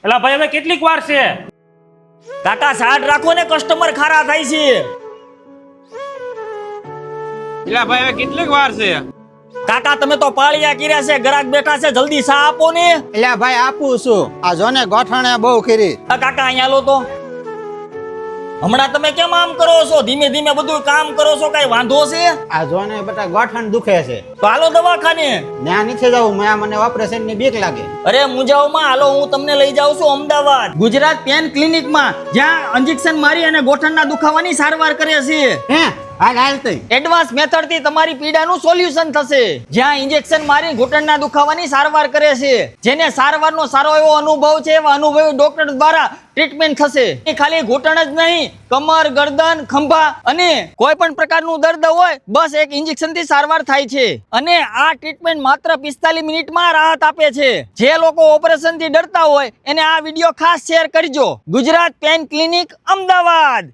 એલા ભાઈ હવે કેટલીક વાર છે? કાકા સાડ રાખો ને, કસ્ટમર ખારા થાય છે. એલા ભાઈ હવે કેટલીક વાર છે? કાકા તમે તો પાળિયા કર્યા છે, ગ્રાહક બેઠા છે, જલ્દી સા આપો ને. એટલે ભાઈ આપું છું. આ જોને ગોઠણે બહુ કરી. કાકા અહીંયા લો તો. હમણાં તમે કેમ આમ કરો છો? ધીમે ધીમે બધું કામ કરો છો, કઈ વાંધો છે? આ જોને બેટા ગોઠણ દુખે છે. તો હાલો દવાખાને. ત્યાં નથી જવું, મને ઓપરેશન ની બીક લાગે. અરે મુંજાઓમાં હાલો, હું તમને લઈ જાઉં છું અમદાવાદ ગુજરાત પેન ક્લિનિકમાં, જ્યાં ઇન્જેક્શન મારી અને ગોઠણના દુખાવાની સારવાર કરે છે. હે હાલ તઈ. એડવાન્સ મેથડ થી તમારી પીડાનું સોલ્યુશન થશે, જ્યાં ઇન્જેક્શન મારી ઘૂંટણના દુખાવાની સારવાર કરે છે. જેને સારવારનો સારો એવો અનુભવ છે, એવા અનુભવી ડોક્ટર દ્વારા ટ્રીટમેન્ટ થશે. એ ખાલી ઘૂંટણ જ નહીં, કમર, ગરદન, ખંભા અને કોઈ પણ પ્રકારનું દર્દ હોય, બસ એક ઇન્જેક્શન થી સારવાર થાય છે. અને આ ટ્રીટમેન્ટ માત્ર 45 મિનિટમાં રાહત આપે છે. જે લોકો ઓપરેશન થી ડરતા હોય એને આ વિડીયો ખાસ શેર કરજો. Gujarat pain clinic Ahmedabad.